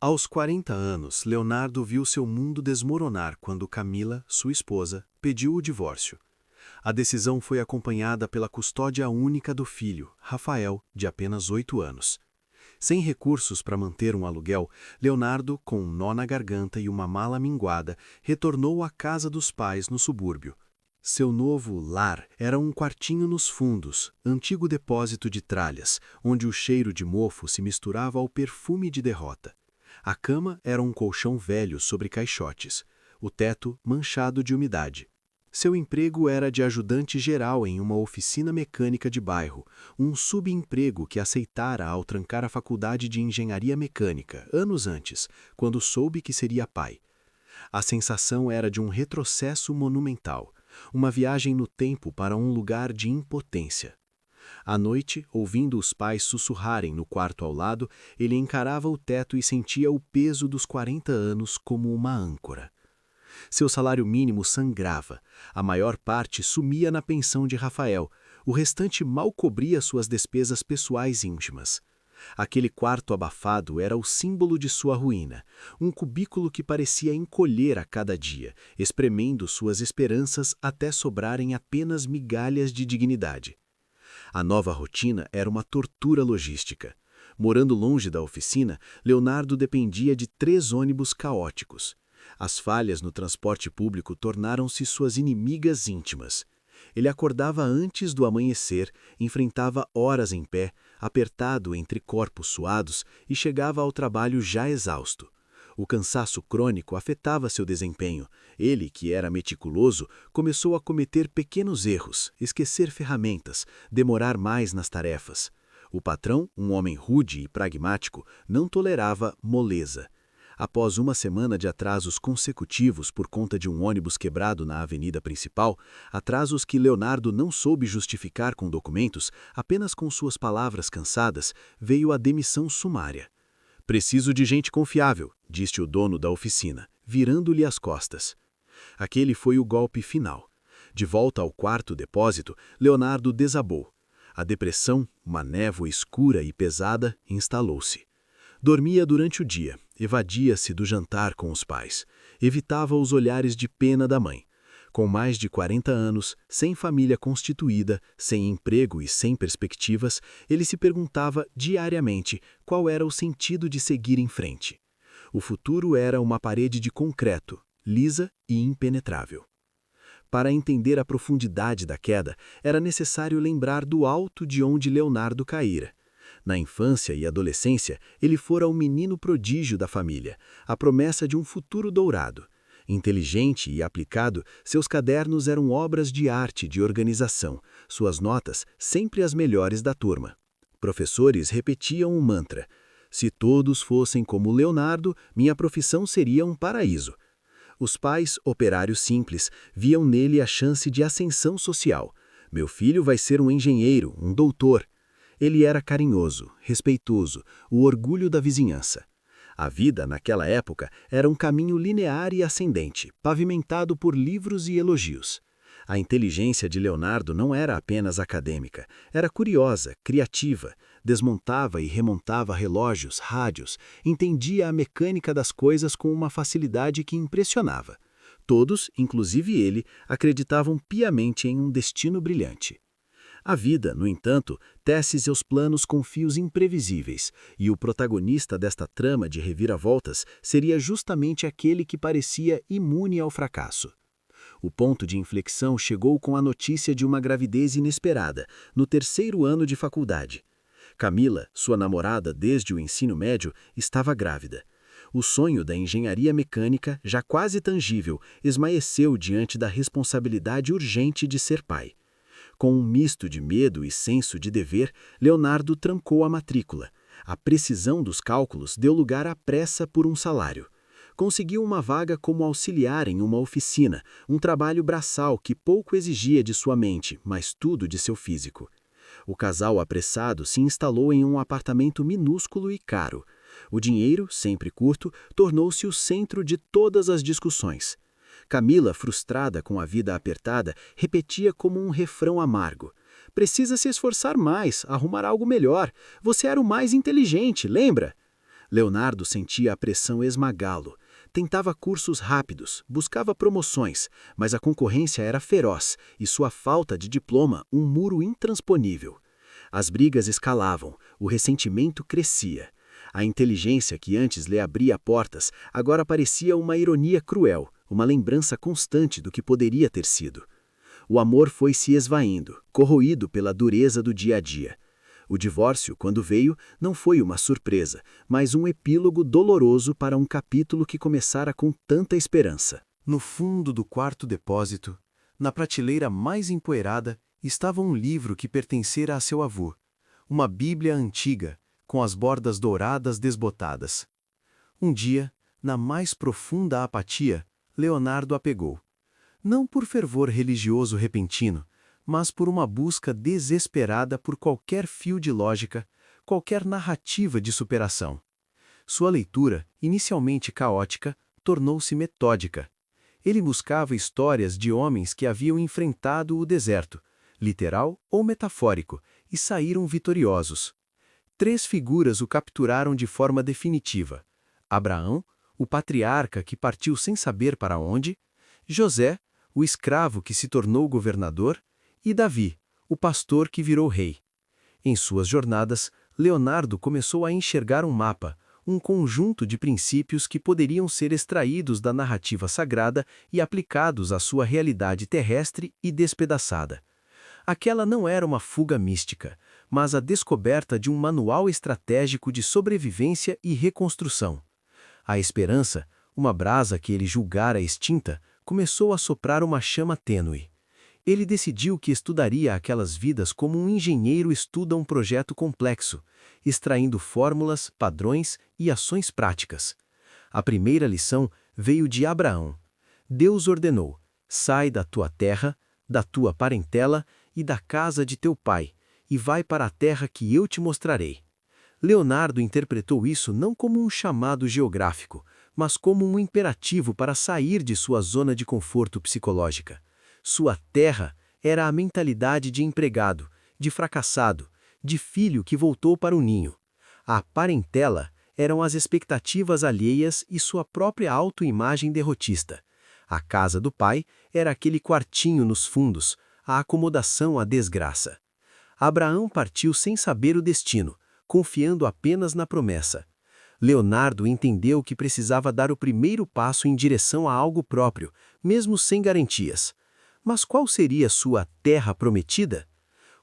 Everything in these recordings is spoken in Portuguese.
Aos 40 anos, Leonardo viu seu mundo desmoronar quando Camila, sua esposa, pediu o divórcio. A decisão foi acompanhada pela custódia única do filho, Rafael, de apenas 8 anos. Sem recursos para manter um aluguel, Leonardo, com um nó na garganta e uma mala minguada, retornou à casa dos pais no subúrbio. Seu novo lar era um quartinho nos fundos, antigo depósito de tralhas, onde o cheiro de mofo se misturava ao perfume de derrota. A cama era um colchão velho sobre caixotes, o teto manchado de umidade. Seu emprego era de ajudante geral em uma oficina mecânica de bairro, um subemprego que aceitara ao trancar a faculdade de engenharia mecânica, anos antes, quando soube que seria pai. A sensação era de um retrocesso monumental, uma viagem no tempo para um lugar de impotência. À noite, ouvindo os pais sussurrarem no quarto ao lado, ele encarava o teto e sentia o peso dos 40 anos como uma âncora. Seu salário mínimo sangrava, a maior parte sumia na pensão de Rafael, o restante mal cobria suas despesas pessoais íntimas. Aquele quarto abafado era o símbolo de sua ruína, um cubículo que parecia encolher a cada dia, espremendo suas esperanças até sobrarem apenas migalhas de dignidade. A nova rotina era uma tortura logística. Morando longe da oficina, Leonardo dependia de 3 ônibus caóticos. As falhas no transporte público tornaram-se suas inimigas íntimas. Ele acordava antes do amanhecer, enfrentava horas em pé, apertado entre corpos suados, e chegava ao trabalho já exausto. O cansaço crônico afetava seu desempenho. Ele, que era meticuloso, começou a cometer pequenos erros, esquecer ferramentas, demorar mais nas tarefas. O patrão, um homem rude e pragmático, não tolerava moleza. Após uma semana de atrasos consecutivos por conta de um ônibus quebrado na avenida principal, atrasos que Leonardo não soube justificar com documentos, apenas com suas palavras cansadas, veio a demissão sumária. "Preciso de gente confiável", disse o dono da oficina, virando-lhe as costas. Aquele foi o golpe final. De volta ao quarto depósito, Leonardo desabou. A depressão, uma névoa escura e pesada, instalou-se. Dormia durante o dia, evadia-se do jantar com os pais, evitava os olhares de pena da mãe. Com mais de 40 anos, sem família constituída, sem emprego e sem perspectivas, ele se perguntava diariamente qual era o sentido de seguir em frente. O futuro era uma parede de concreto, lisa e impenetrável. Para entender a profundidade da queda, era necessário lembrar do alto de onde Leonardo caíra. Na infância e adolescência, ele fora o menino prodígio da família, a promessa de um futuro dourado. Inteligente e aplicado, seus cadernos eram obras de arte de organização, suas notas sempre as melhores da turma. Professores repetiam um mantra: "Se todos fossem como Leonardo, minha profissão seria um paraíso." Os pais, operários simples, viam nele a chance de ascensão social. "Meu filho vai ser um engenheiro, um doutor." Ele era carinhoso, respeitoso, o orgulho da vizinhança. A vida, naquela época, era um caminho linear e ascendente, pavimentado por livros e elogios. A inteligência de Leonardo não era apenas acadêmica, era curiosa, criativa, desmontava e remontava relógios, rádios, entendia a mecânica das coisas com uma facilidade que impressionava. Todos, inclusive ele, acreditavam piamente em um destino brilhante. A vida, no entanto, tece seus planos com fios imprevisíveis, e o protagonista desta trama de reviravoltas seria justamente aquele que parecia imune ao fracasso. O ponto de inflexão chegou com a notícia de uma gravidez inesperada, no 3º ano de faculdade. Camila, sua namorada desde o ensino médio, estava grávida. O sonho da engenharia mecânica, já quase tangível, esmaeceu diante da responsabilidade urgente de ser pai. Com um misto de medo e senso de dever, Leonardo trancou a matrícula. A precisão dos cálculos deu lugar à pressa por um salário. Conseguiu uma vaga como auxiliar em uma oficina, um trabalho braçal que pouco exigia de sua mente, mas tudo de seu físico. O casal apressado se instalou em um apartamento minúsculo e caro. O dinheiro, sempre curto, tornou-se o centro de todas as discussões. Camila, frustrada com a vida apertada, repetia como um refrão amargo: "Precisa se esforçar mais, arrumar algo melhor. Você era o mais inteligente, lembra?" Leonardo sentia a pressão esmagá-lo. Tentava cursos rápidos, buscava promoções, mas a concorrência era feroz e sua falta de diploma um muro intransponível. As brigas escalavam, o ressentimento crescia. A inteligência que antes lhe abria portas agora parecia uma ironia cruel, uma lembrança constante do que poderia ter sido. O amor foi se esvaindo, corroído pela dureza do dia a dia. O divórcio, quando veio, não foi uma surpresa, mas um epílogo doloroso para um capítulo que começara com tanta esperança. No fundo do quarto depósito, na prateleira mais empoeirada, estava um livro que pertencera a seu avô, uma Bíblia antiga, com as bordas douradas desbotadas. Um dia, na mais profunda apatia, Leonardo a pegou. Não por fervor religioso repentino, mas por uma busca desesperada por qualquer fio de lógica, qualquer narrativa de superação. Sua leitura, inicialmente caótica, tornou-se metódica. Ele buscava histórias de homens que haviam enfrentado o deserto, literal ou metafórico, e saíram vitoriosos. 3 figuras o capturaram de forma definitiva: Abraão, o patriarca que partiu sem saber para onde; José, o escravo que se tornou governador; e Davi, o pastor que virou rei. Em suas jornadas, Leonardo começou a enxergar um mapa, um conjunto de princípios que poderiam ser extraídos da narrativa sagrada e aplicados à sua realidade terrestre e despedaçada. Aquela não era uma fuga mística, mas a descoberta de um manual estratégico de sobrevivência e reconstrução. A esperança, uma brasa que ele julgara extinta, começou a soprar uma chama tênue. Ele decidiu que estudaria aquelas vidas como um engenheiro estuda um projeto complexo, extraindo fórmulas, padrões e ações práticas. A primeira lição veio de Abraão. Deus ordenou: sai da tua terra, da tua parentela e da casa de teu pai, e vai para a terra que eu te mostrarei. Leonardo interpretou isso não como um chamado geográfico, mas como um imperativo para sair de sua zona de conforto psicológica. Sua terra era a mentalidade de empregado, de fracassado, de filho que voltou para o ninho. A parentela eram as expectativas alheias e sua própria autoimagem derrotista. A casa do pai era aquele quartinho nos fundos, a acomodação à desgraça. Abraão partiu sem saber o destino, confiando apenas na promessa. Leonardo entendeu que precisava dar o primeiro passo em direção a algo próprio, mesmo sem garantias. Mas qual seria sua terra prometida?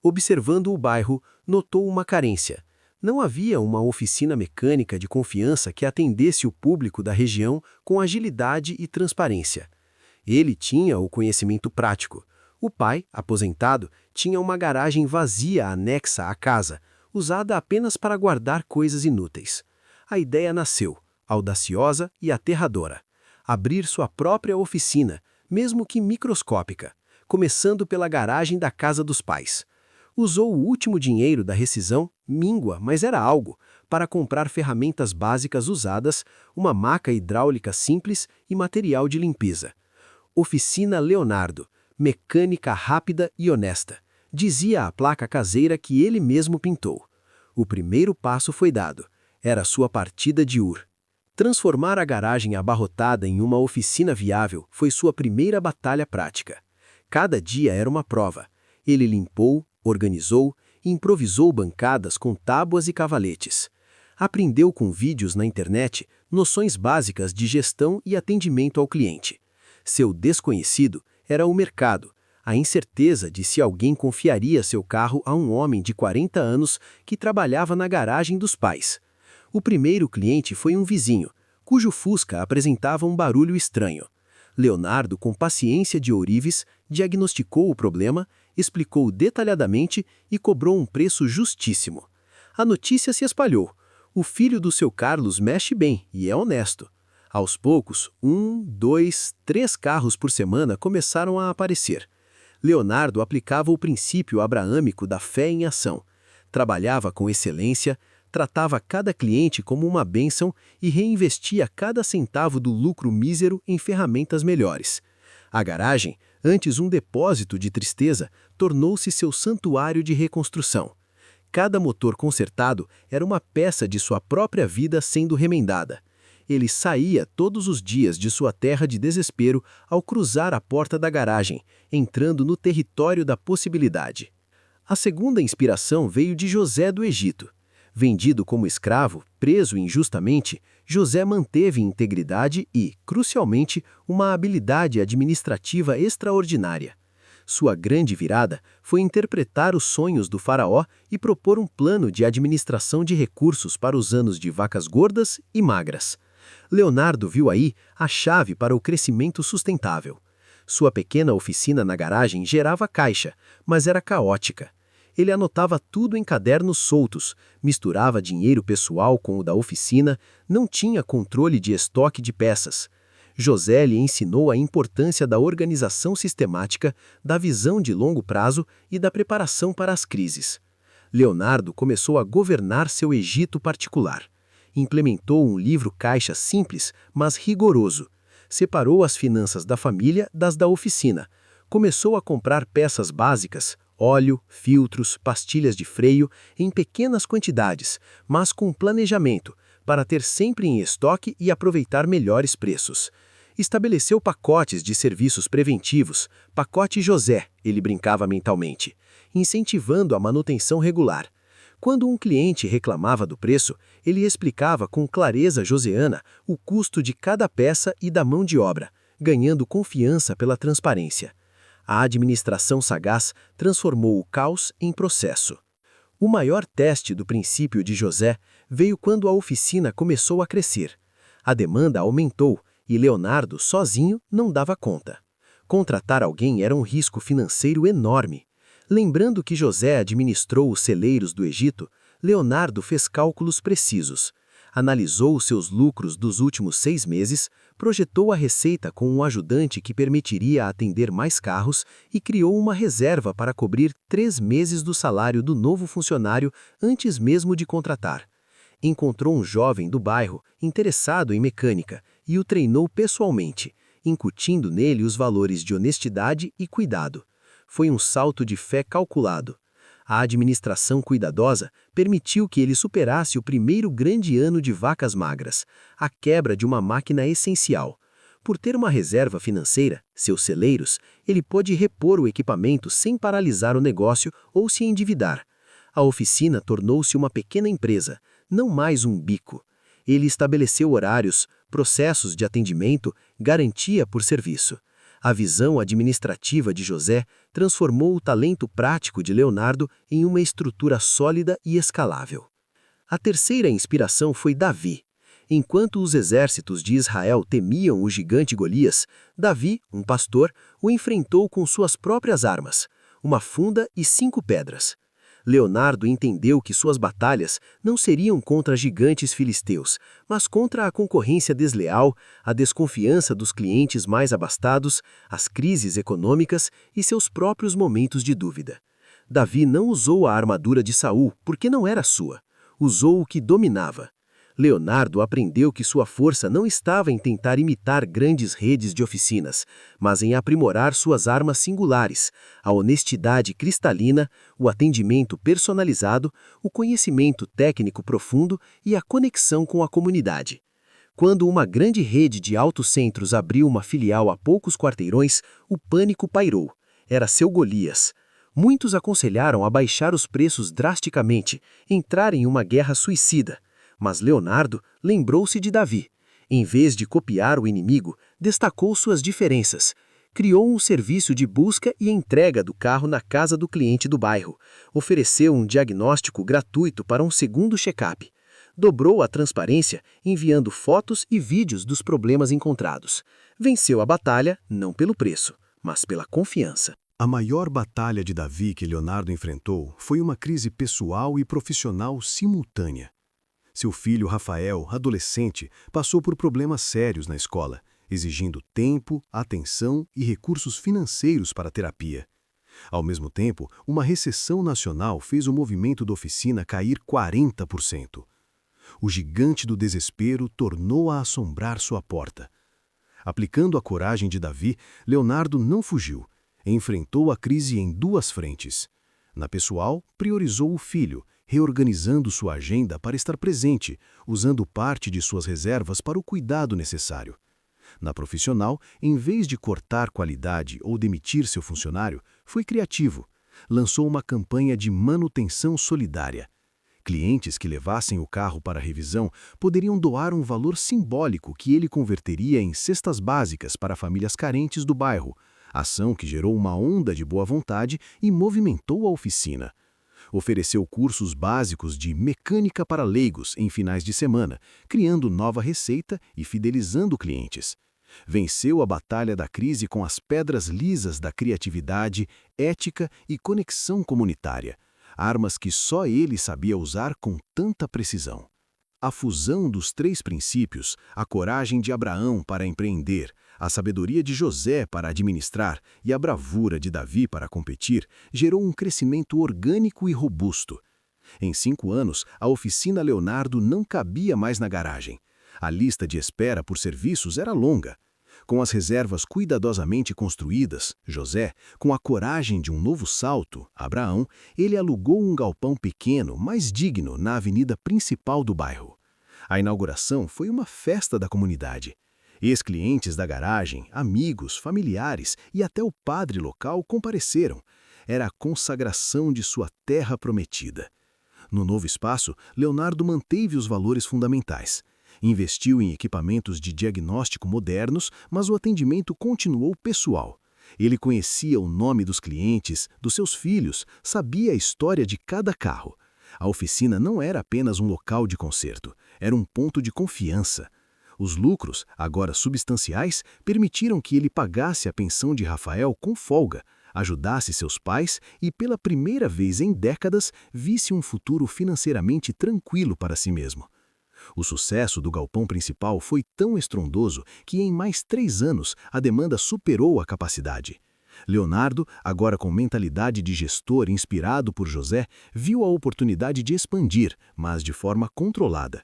Observando o bairro, notou uma carência. Não havia uma oficina mecânica de confiança que atendesse o público da região com agilidade e transparência. Ele tinha o conhecimento prático. O pai, aposentado, tinha uma garagem vazia anexa à casa, usada apenas para guardar coisas inúteis. A ideia nasceu, audaciosa e aterradora: abrir sua própria oficina, mesmo que microscópica, começando pela garagem da casa dos pais. Usou o último dinheiro da rescisão, míngua, mas era algo, para comprar ferramentas básicas usadas, uma maca hidráulica simples e material de limpeza. Oficina Leonardo, mecânica rápida e honesta, dizia a placa caseira que ele mesmo pintou. O primeiro passo foi dado. Era sua partida de Ur. Transformar a garagem abarrotada em uma oficina viável foi sua primeira batalha prática. Cada dia era uma prova. Ele limpou, organizou e improvisou bancadas com tábuas e cavaletes. Aprendeu com vídeos na internet noções básicas de gestão e atendimento ao cliente. Seu desconhecido era o mercado, a incerteza de se alguém confiaria seu carro a um homem de 40 anos que trabalhava na garagem dos pais. O primeiro cliente foi um vizinho, cujo Fusca apresentava um barulho estranho. Leonardo, com paciência de ourives, diagnosticou o problema, explicou detalhadamente e cobrou um preço justíssimo. A notícia se espalhou. O filho do seu Carlos mexe bem e é honesto. Aos poucos, 1, 2, 3 carros por semana começaram a aparecer. Leonardo aplicava o princípio abraâmico da fé em ação. Trabalhava com excelência, tratava cada cliente como uma bênção e reinvestia cada centavo do lucro mísero em ferramentas melhores. A garagem, antes um depósito de tristeza, tornou-se seu santuário de reconstrução. cada motor consertado era uma peça de sua própria vida sendo remendada. Ele saía todos os dias de sua terra de desespero ao cruzar a porta da garagem, entrando no território da possibilidade. A segunda inspiração veio de José do Egito. Vendido como escravo, preso injustamente, José manteve integridade e, crucialmente, uma habilidade administrativa extraordinária. Sua grande virada foi interpretar os sonhos do faraó e propor um plano de administração de recursos para os anos de vacas gordas e magras. Leonardo viu aí a chave para o crescimento sustentável. Sua pequena oficina na garagem gerava caixa, mas era caótica. Ele anotava tudo em cadernos soltos, misturava dinheiro pessoal com o da oficina, não tinha controle de estoque de peças. José lhe ensinou a importância da organização sistemática, da visão de longo prazo e da preparação para as crises. Leonardo começou a governar seu Egito particular. Implementou um livro-caixa simples, mas rigoroso. Separou as finanças da família das da oficina. Começou a comprar peças básicas, óleo, filtros, pastilhas de freio, em pequenas quantidades, mas com planejamento, para ter sempre em estoque e aproveitar melhores preços. Estabeleceu pacotes de serviços preventivos, pacote José, ele brincava mentalmente, incentivando a manutenção regular. Quando um cliente reclamava do preço, ele explicava com clareza joseana o custo de cada peça e da mão de obra, ganhando confiança pela transparência. A administração sagaz transformou o caos em processo. O maior teste do princípio de José veio quando a oficina começou a crescer. A demanda aumentou e Leonardo, sozinho, não dava conta. Contratar alguém era um risco financeiro enorme. Lembrando que José administrou os celeiros do Egito, Leonardo fez cálculos precisos. Analisou os seus lucros dos últimos 6 meses, projetou a receita com um ajudante que permitiria atender mais carros e criou uma reserva para cobrir 3 meses do salário do novo funcionário antes mesmo de contratar. Encontrou um jovem do bairro interessado em mecânica e o treinou pessoalmente, incutindo nele os valores de honestidade e cuidado. Foi um salto de fé calculado. A administração cuidadosa permitiu que ele superasse o primeiro grande ano de vacas magras, a quebra de uma máquina essencial. Por ter uma reserva financeira, seus celeiros, ele pôde repor o equipamento sem paralisar o negócio ou se endividar. A oficina tornou-se uma pequena empresa, não mais um bico. Ele estabeleceu horários, processos de atendimento, garantia por serviço. A visão administrativa de José transformou o talento prático de Leonardo em uma estrutura sólida e escalável. A terceira inspiração foi Davi. Enquanto os exércitos de Israel temiam o gigante Golias, Davi, um pastor, o enfrentou com suas próprias armas, uma funda e 5 pedras. Leonardo entendeu que suas batalhas não seriam contra gigantes filisteus, mas contra a concorrência desleal, a desconfiança dos clientes mais abastados, as crises econômicas e seus próprios momentos de dúvida. Davi não usou a armadura de Saul porque não era sua. Usou o que dominava. Leonardo aprendeu que sua força não estava em tentar imitar grandes redes de oficinas, mas em aprimorar suas armas singulares, a honestidade cristalina, o atendimento personalizado, o conhecimento técnico profundo e a conexão com a comunidade. Quando uma grande rede de autocentros abriu uma filial a poucos quarteirões, o pânico pairou. Era seu Golias. Muitos aconselharam a baixar os preços drasticamente, entrar em uma guerra suicida. Mas Leonardo lembrou-se de Davi. Em vez de copiar o inimigo, destacou suas diferenças. Criou um serviço de busca e entrega do carro na casa do cliente do bairro. Ofereceu um diagnóstico gratuito para um segundo check-up. Dobrou a transparência, enviando fotos e vídeos dos problemas encontrados. Venceu a batalha, não pelo preço, mas pela confiança. A maior batalha de Davi que Leonardo enfrentou foi uma crise pessoal e profissional simultânea. Seu filho Rafael, adolescente, passou por problemas sérios na escola, exigindo tempo, atenção e recursos financeiros para a terapia. Ao mesmo tempo, uma recessão nacional fez o movimento da oficina cair 40%. O gigante do desespero tornou a assombrar sua porta. Aplicando a coragem de Davi, Leonardo não fugiu. Enfrentou a crise em 2 frentes. Na pessoal, priorizou o filho, reorganizando sua agenda para estar presente, usando parte de suas reservas para o cuidado necessário. Na profissional, em vez de cortar qualidade ou demitir seu funcionário, foi criativo. Lançou uma campanha de manutenção solidária. Clientes que levassem o carro para revisão poderiam doar um valor simbólico que ele converteria em cestas básicas para famílias carentes do bairro, ação que gerou uma onda de boa vontade e movimentou a oficina. Ofereceu cursos básicos de mecânica para leigos em finais de semana, criando nova receita e fidelizando clientes. Venceu a batalha da crise com as pedras lisas da criatividade, ética e conexão comunitária, armas que só ele sabia usar com tanta precisão. A fusão dos três princípios, a coragem de Abraão para empreender, a sabedoria de José para administrar e a bravura de Davi para competir, gerou um crescimento orgânico e robusto. Em 5 anos, a oficina Leonardo não cabia mais na garagem. A lista de espera por serviços era longa. Com as reservas cuidadosamente construídas, José, com a coragem de um novo salto, Abraão, ele alugou um galpão pequeno, mas digno, na avenida principal do bairro. A inauguração foi uma festa da comunidade. Ex-clientes da garagem, amigos, familiares e até o padre local compareceram. Era a consagração de sua terra prometida. No novo espaço, Leonardo manteve os valores fundamentais. Investiu em equipamentos de diagnóstico modernos, mas o atendimento continuou pessoal. Ele conhecia o nome dos clientes, dos seus filhos, sabia a história de cada carro. A oficina não era apenas um local de conserto, era um ponto de confiança. Os lucros, agora substanciais, permitiram que ele pagasse a pensão de Rafael com folga, ajudasse seus pais e, pela primeira vez em décadas, visse um futuro financeiramente tranquilo para si mesmo. O sucesso do galpão principal foi tão estrondoso que em mais 3 anos a demanda superou a capacidade. Leonardo, agora com mentalidade de gestor inspirado por José, viu a oportunidade de expandir, mas de forma controlada.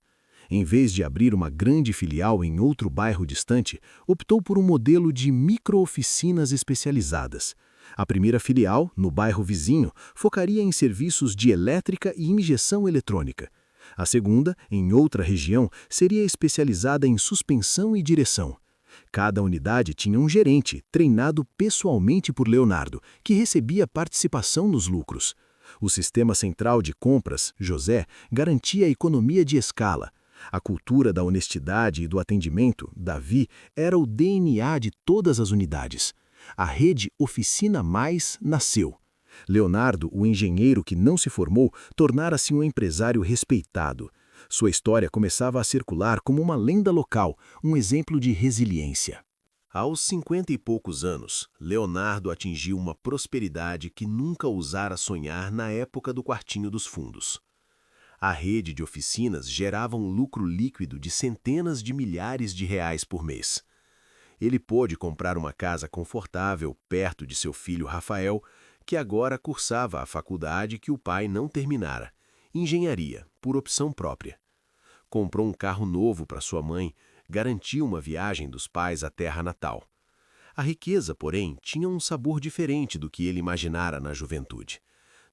Em vez de abrir uma grande filial em outro bairro distante, optou por um modelo de micro-oficinas especializadas. A primeira filial, no bairro vizinho, focaria em serviços de elétrica e injeção eletrônica. A segunda, em outra região, seria especializada em suspensão e direção. Cada unidade tinha um gerente, treinado pessoalmente por Leonardo, que recebia participação nos lucros. O sistema central de compras, José, garantia a economia de escala. A cultura da honestidade e do atendimento, Davi, era o DNA de todas as unidades. A rede Oficina Mais nasceu. Leonardo, o engenheiro que não se formou, tornara-se um empresário respeitado. Sua história começava a circular como uma lenda local, um exemplo de resiliência. Aos 50 e poucos anos, Leonardo atingiu uma prosperidade que nunca ousara sonhar na época do Quartinho dos Fundos. A rede de oficinas gerava um lucro líquido de centenas de milhares de reais por mês. Ele pôde comprar uma casa confortável perto de seu filho Rafael, que agora cursava a faculdade que o pai não terminara, engenharia, por opção própria. Comprou um carro novo para sua mãe, garantiu uma viagem dos pais à terra natal. A riqueza, porém, tinha um sabor diferente do que ele imaginara na juventude.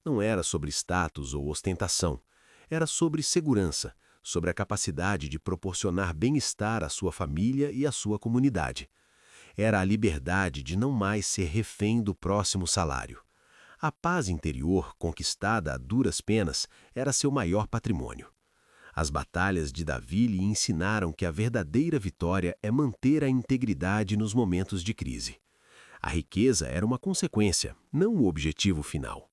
Não era sobre status ou ostentação, era sobre segurança, sobre a capacidade de proporcionar bem-estar à sua família e à sua comunidade. Era a liberdade de não mais ser refém do próximo salário. A paz interior, conquistada a duras penas, era seu maior patrimônio. As batalhas de Davi lhe ensinaram que a verdadeira vitória é manter a integridade nos momentos de crise. A riqueza era uma consequência, não o objetivo final.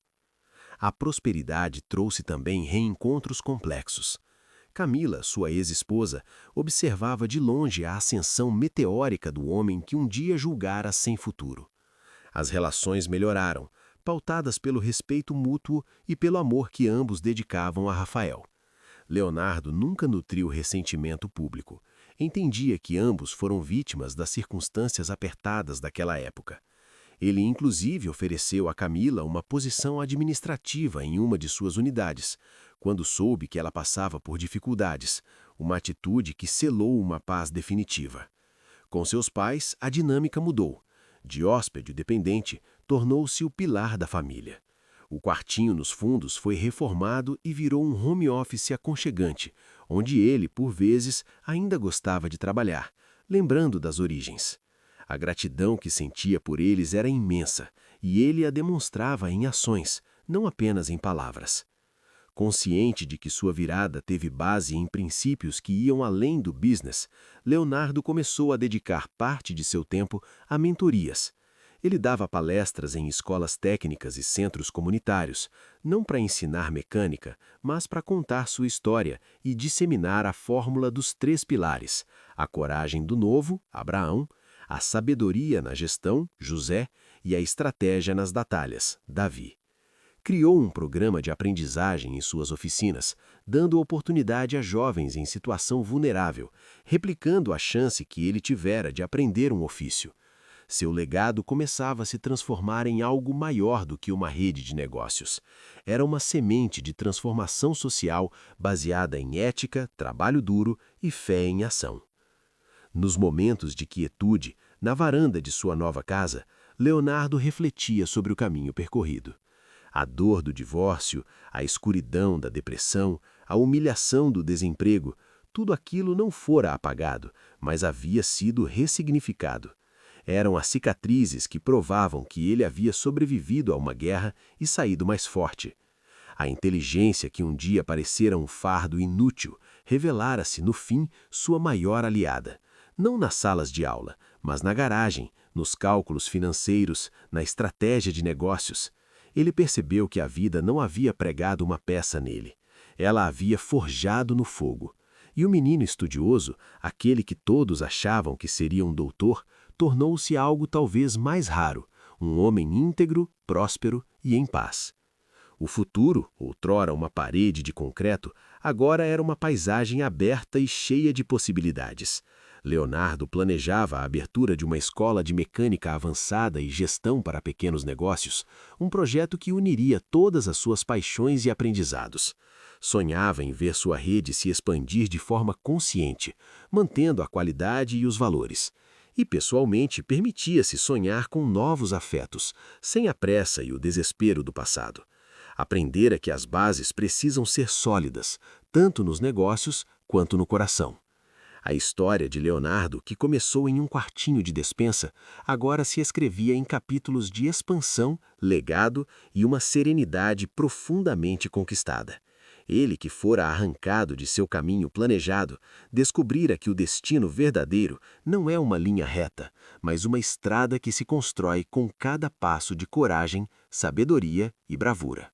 A prosperidade trouxe também reencontros complexos. Camila, sua ex-esposa, observava de longe a ascensão meteórica do homem que um dia julgara sem futuro. As relações melhoraram, pautadas pelo respeito mútuo e pelo amor que ambos dedicavam a Rafael. Leonardo nunca nutriu ressentimento público. Entendia que ambos foram vítimas das circunstâncias apertadas daquela época. Ele, inclusive, ofereceu a Camila uma posição administrativa em uma de suas unidades, quando soube que ela passava por dificuldades, uma atitude que selou uma paz definitiva. Com seus pais, a dinâmica mudou. De hóspede dependente, tornou-se o pilar da família. O quartinho nos fundos foi reformado e virou um home office aconchegante, onde ele, por vezes, ainda gostava de trabalhar, lembrando das origens. A gratidão que sentia por eles era imensa, e ele a demonstrava em ações, não apenas em palavras. Consciente de que sua virada teve base em princípios que iam além do business, Leonardo começou a dedicar parte de seu tempo a mentorias. Ele dava palestras em escolas técnicas e centros comunitários, não para ensinar mecânica, mas para contar sua história e disseminar a fórmula dos 3 pilares: a coragem do novo, Abraão, a sabedoria na gestão, José, e a estratégia nas batalhas, Davi. Criou um programa de aprendizagem em suas oficinas, dando oportunidade a jovens em situação vulnerável, replicando a chance que ele tivera de aprender um ofício. Seu legado começava a se transformar em algo maior do que uma rede de negócios. Era uma semente de transformação social baseada em ética, trabalho duro e fé em ação. Nos momentos de quietude, na varanda de sua nova casa, Leonardo refletia sobre o caminho percorrido. A dor do divórcio, a escuridão da depressão, a humilhação do desemprego, tudo aquilo não fora apagado, mas havia sido ressignificado. Eram as cicatrizes que provavam que ele havia sobrevivido a uma guerra e saído mais forte. A inteligência que um dia parecera um fardo inútil, revelara-se, no fim, sua maior aliada. Não nas salas de aula, mas na garagem, nos cálculos financeiros, na estratégia de negócios. Ele percebeu que a vida não havia pregado uma peça nele. Ela havia forjado no fogo. E o menino estudioso, aquele que todos achavam que seria um doutor, tornou-se algo talvez mais raro, um homem íntegro, próspero e em paz. O futuro, outrora uma parede de concreto, agora era uma paisagem aberta e cheia de possibilidades. Leonardo planejava a abertura de uma escola de mecânica avançada e gestão para pequenos negócios, um projeto que uniria todas as suas paixões e aprendizados. Sonhava em ver sua rede se expandir de forma consciente, mantendo a qualidade e os valores. E, pessoalmente, permitia-se sonhar com novos afetos, sem a pressa e o desespero do passado. Aprendera que as bases precisam ser sólidas, tanto nos negócios quanto no coração. A história de Leonardo, que começou em um quartinho de despensa, agora se escrevia em capítulos de expansão, legado e uma serenidade profundamente conquistada. Ele, que fora arrancado de seu caminho planejado, descobrira que o destino verdadeiro não é uma linha reta, mas uma estrada que se constrói com cada passo de coragem, sabedoria e bravura.